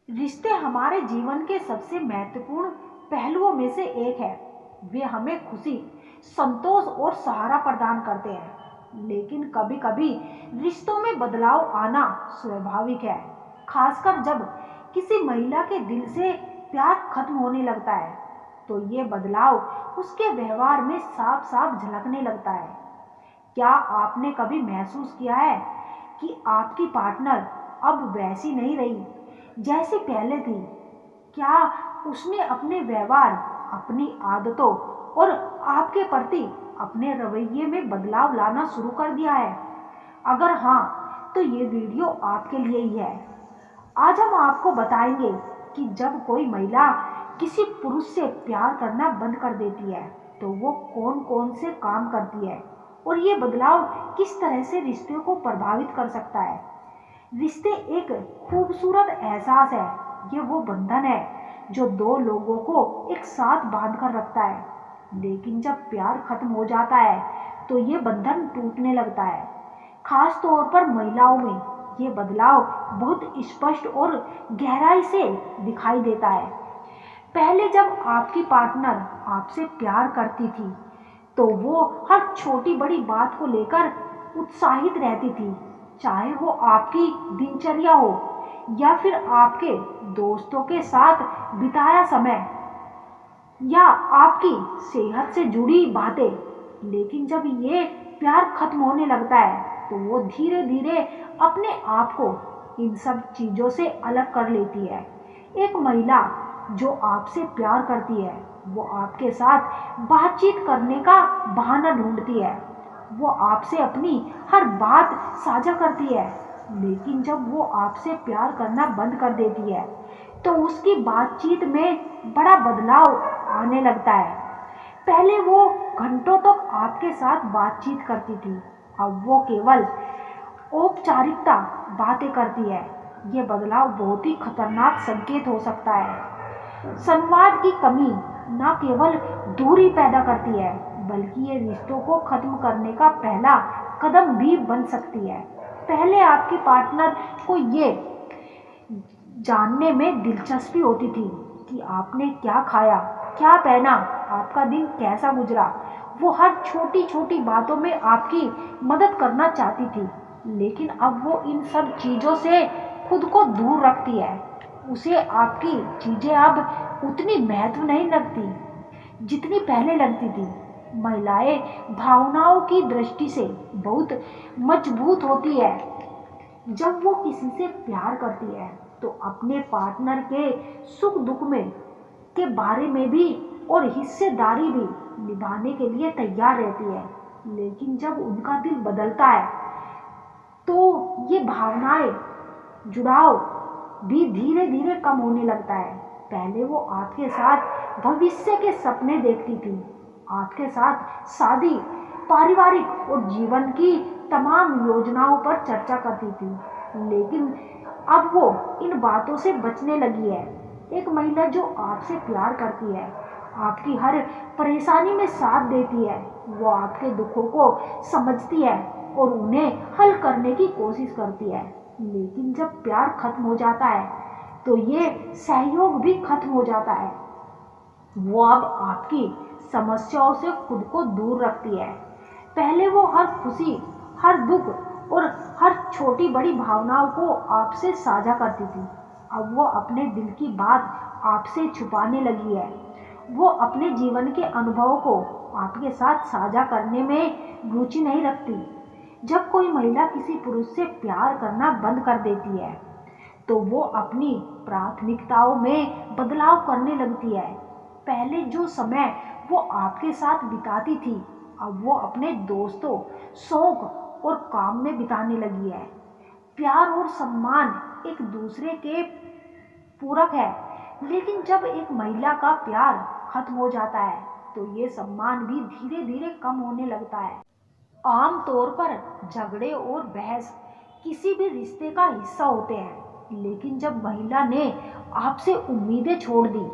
रिश्ते हमारे जीवन के सबसे महत्वपूर्ण पहलुओं में से एक है। वे हमें खुशी, संतोष और सहारा प्रदान करते हैं। लेकिन कभी कभी रिश्तों में बदलाव आना स्वाभाविक है, खासकर जब किसी महिला के दिल से प्यार खत्म होने लगता है। तो ये बदलाव उसके व्यवहार में साफ साफ झलकने लगता है। क्या आपने कभी महसूस किया है कि आपकी पार्टनर अब वैसी नहीं रही जैसी पहले थी? क्या उसने अपने व्यवहार, अपनी आदतों और आपके प्रति अपने रवैये में बदलाव लाना शुरू कर दिया है? अगर हाँ, तो ये वीडियो आपके लिए ही है। आज हम आपको बताएंगे कि जब कोई महिला किसी पुरुष से प्यार करना बंद कर देती है तो वो कौन कौन से काम करती है और ये बदलाव किस तरह से रिश्ते को प्रभावित कर सकता है। रिश्ते एक खूबसूरत एहसास है। ये वो बंधन है जो दो लोगों को एक साथ बांध कर रखता है। लेकिन जब प्यार खत्म हो जाता है तो ये बंधन टूटने लगता है। खास तौर पर महिलाओं में ये बदलाव बहुत स्पष्ट और गहराई से दिखाई देता है। पहले जब आपकी पार्टनर आपसे प्यार करती थी तो वो हर छोटी बड़ी बात को लेकर उत्साहित रहती थी, चाहे वो आपकी दिनचर्या हो या फिर आपके दोस्तों के साथ बिताया समय या आपकी सेहत से जुड़ी बातें। लेकिन जब ये प्यार खत्म होने लगता है तो वो धीरे धीरे अपने आप को इन सब चीज़ों से अलग कर लेती है। एक महिला जो आपसे प्यार करती है वो आपके साथ बातचीत करने का बहाना ढूंढती है। वो आपसे अपनी हर बात साझा करती है। लेकिन जब वो आपसे प्यार करना बंद कर देती है तो उसकी बातचीत में बड़ा बदलाव आने लगता है। पहले वो घंटों तक आपके साथ बातचीत करती थी, अब वो केवल औपचारिकता बातें करती है। ये बदलाव बहुत ही खतरनाक संकेत हो सकता है। संवाद की कमी न केवल दूरी पैदा करती है बल्कि ये रिश्तों को खत्म करने का पहला कदम भी बन सकती है। पहले आपकी पार्टनर को ये जानने में दिलचस्पी होती थी कि आपने क्या खाया, क्या पहना, आपका दिन कैसा गुजरा। वो हर छोटी छोटी बातों में आपकी मदद करना चाहती थी। लेकिन अब वो इन सब चीज़ों से खुद को दूर रखती है। उसे आपकी चीज़ें अब उतनी महत्व नहीं लगती जितनी पहले लगती थी। महिलाएं भावनाओं की दृष्टि से बहुत मजबूत होती है। जब वो किसी से प्यार करती है तो अपने पार्टनर के सुख दुख में के बारे में भी और हिस्सेदारी भी निभाने के लिए तैयार रहती है। लेकिन जब उनका दिल बदलता है तो ये भावनाएं, जुड़ाव भी धीरे धीरे कम होने लगता है। पहले वो आपके साथ भविष्य के सपने देखती थी, आपके साथ शादी, पारिवारिक और जीवन की तमाम योजनाओं पर चर्चा करती थी। लेकिन अब वो इन बातों से बचने लगी है। एक महिला जो आपसे प्यार करती है, आपकी हर परेशानी में साथ देती है, वो आपके दुखों को समझती है और उन्हें हल करने की कोशिश करती है। लेकिन जब प्यार खत्म हो जाता है तो ये सहयोग भी खत्म हो जाता है। वो अब आपकी समस्याओं से खुद को दूर रखती है। पहले वो हर खुशी, हर दुख और हर छोटी बड़ी भावनाओं को आपसे साझा करती थी। अब वो अपने दिल की बात आपसे छुपाने लगी है। वो अपने जीवन के अनुभवों को आपके साथ साझा करने में रुचि नहीं रखती। जब कोई महिला किसी पुरुष से प्यार करना बंद कर देती है तो वो अपनी प्राथमिकताओं में बदलाव करने लगती है। पहले जो समय वो आपके साथ बिताती थी अब वो अपने दोस्तों, शौक और काम में बिताने लगी है। प्यार और सम्मान एक दूसरे के पूरक है। लेकिन जब एक महिला का प्यार खत्म हो जाता है तो ये सम्मान भी धीरे धीरे कम होने लगता है। आम तौर पर झगड़े और बहस किसी भी रिश्ते का हिस्सा होते हैं। लेकिन जब महिला ने आपसे उम्मीदें छोड़ दी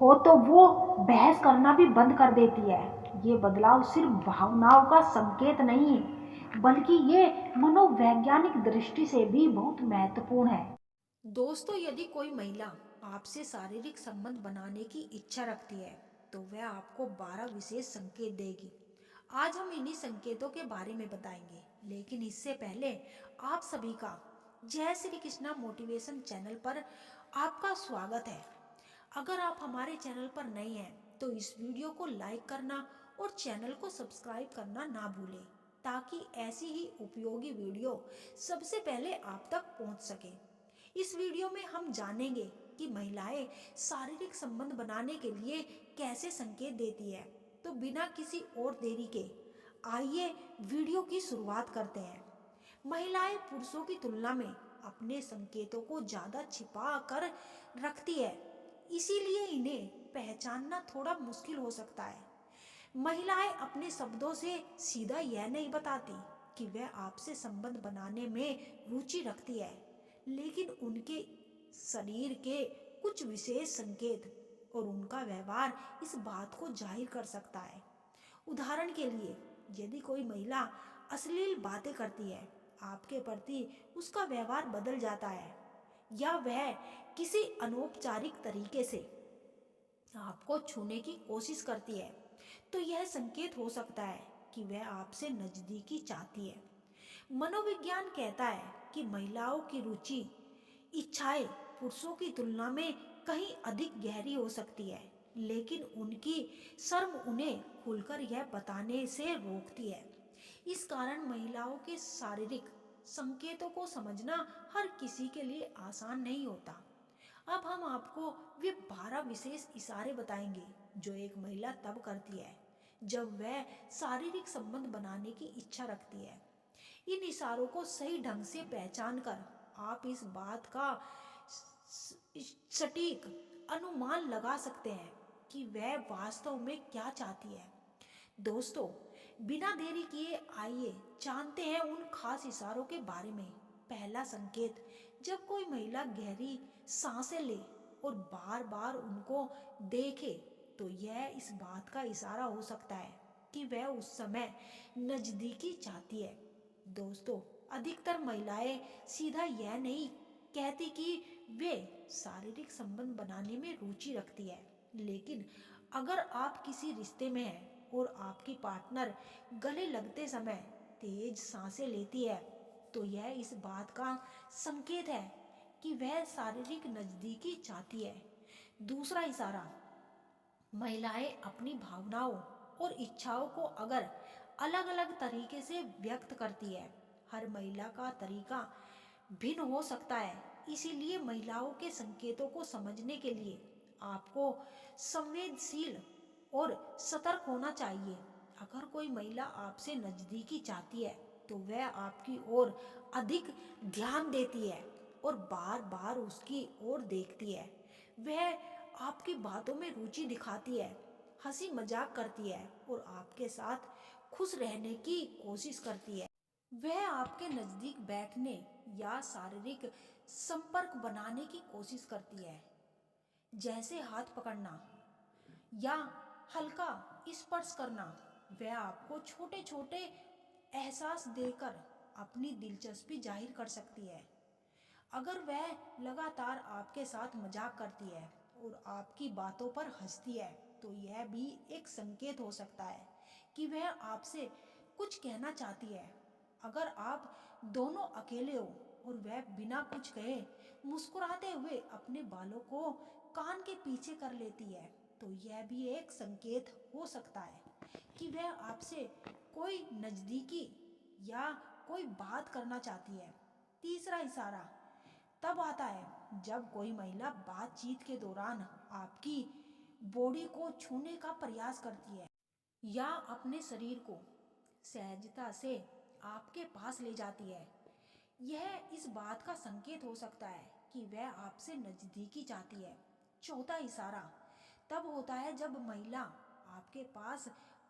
हो तो वो बहस करना भी बंद कर देती है। ये बदलाव सिर्फ भावनाओं का संकेत नहीं बल्कि ये मनोवैज्ञानिक दृष्टि से भी बहुत महत्वपूर्ण है। दोस्तों, यदि कोई महिला आपसे शारीरिक संबंध बनाने की इच्छा रखती है तो वह आपको 12 विशेष संकेत देगी। आज हम इन्हीं संकेतों के बारे में बताएंगे, लेकिन इससे पहले आप सभी का जय श्री कृष्णा मोटिवेशन चैनल पर आपका स्वागत है। अगर आप हमारे चैनल पर नए हैं तो इस वीडियो को लाइक करना और चैनल को सब्सक्राइब करना ना भूलें, ताकि ऐसी ही उपयोगी वीडियो सबसे पहले आप तक पहुंच सके। इस वीडियो में हम जानेंगे कि महिलाएं शारीरिक संबंध बनाने के लिए कैसे संकेत देती है। तो बिना किसी और देरी के आइए वीडियो की शुरुआत करते हैं। महिलाएं पुरुषों की तुलना में अपने संकेतों को ज्यादा छिपा कर रखती है, इसीलिए इन्हें पहचानना थोड़ा मुश्किल हो सकता है। महिलाएं अपने शब्दों से सीधा यह नहीं बताती कि वह आपसे संबंध बनाने में रुचि रखती है, लेकिन उनके शरीर के कुछ विशेष संकेत और उनका व्यवहार इस बात को जाहिर कर सकता है। उदाहरण के लिए, यदि कोई महिला अश्लील बातें करती है, आपके प्रति उसका व्यवहार बदल जाता है, या वह किसी अनौपचारिक तरीके से आपको छूने की कोशिश करती है, तो यह संकेत हो सकता है कि वह आपसे नजदीकी चाहती है। मनोविज्ञान कहता है कि महिलाओं की रुचि, इच्छाएं पुरुषों की तुलना में कहीं अधिक गहरी हो सकती है, लेकिन उनकी शर्म उन्हें खुलकर यह बताने से रोकती है। इस कारण महिलाओं के शारीरिक संकेतों को समझना हर किसी के लिए आसान नहीं होता। अब हम आपको वे 12 विशेष इशारे बताएंगे जो एक महिला तब करती है जब वह शारीरिक संबंध बनाने की इच्छा रखती है। इन इशारों को सही ढंग से पहचान कर आप इस बात का सटीक अनुमान लगा सकते हैं कि वह वास्तव में क्या चाहती है। दोस्तों, बिना देरी किए आइए जानते हैं उन खास इशारों के बारे में। पहला संकेत, जब कोई महिला गहरी सांसें ले और बार बार उनको देखे तो यह इस बात का इशारा हो सकता है कि वह उस समय नजदीकी चाहती है। दोस्तों, अधिकतर महिलाएं सीधा यह नहीं कहती कि वे शारीरिक संबंध बनाने में रुचि रखती है, लेकिन अगर आप किसी रिश्ते में हैं और आपकी पार्टनर गले लगते समय तेज सांसें लेती है, तो यह इस बात का संकेत है कि वह शारीरिक नजदीकी चाहती है। दूसरा इशारा, महिलाएं अपनी भावनाओं और इच्छाओं को अगर अलग अलग तरीके से व्यक्त करती है। हर महिला का तरीका भिन्न हो सकता है, इसीलिए महिलाओं के संकेतों को समझने के लिए आपको संवेदनशील और सतर्क होना चाहिए। अगर कोई महिला आपसे नजदीकी चाहती है तो वह आपकी ओर अधिक ध्यान देती है और बार बार उसकी ओर देखती है। वह आपकी बातों में रुचि दिखाती है, हंसी मजाक करती है और आपके साथ खुश रहने की कोशिश करती है। वह आपके नजदीक बैठने या शारीरिक संपर्क बनाने की कोशिश करती है, जैसे हाथ पकड़ना या हल्का स्पर्श करना। वह आपको छोटे छोटे एहसास देकर अपनी दिलचस्पी जाहिर कर सकती है। अगर वह लगातार आपके साथ मजाक करती है और आपकी बातों पर हंसती है, तो यह भी एक संकेत हो सकता है कि वह आपसे कुछ कहना चाहती है। अगर आप दोनों अकेले हो और वह बिना कुछ कहे मुस्कुराते हुए अपने बालों को कान के पीछे कर लेती है, तो यह भी एक संकेत हो सकता है कि वह आपसे कोई नजदीकी या कोई बात करना चाहती है। तीसरा इशारा तब आता है जब कोई महिला बातचीत के दौरान आपकी बॉडी को छूने का प्रयास करती है या अपने शरीर को सहजता से आपके पास ले जाती है। यह इस बात का संकेत हो सकता है कि वह आपसे नजदीकी चाहती है। चौथा इशारा तब होता है जब महिला आपके पास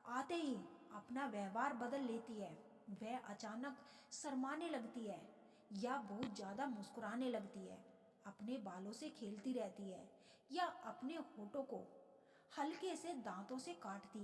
आते ही अपना व्यवहार बदल लेती है। वह अचानक शर्माने लगती है या बहुत ज्यादा मुस्कुराने लगती है, अपने बालों से खेलती रहती है या अपने होठों को हल्के से दांतों से काटती है।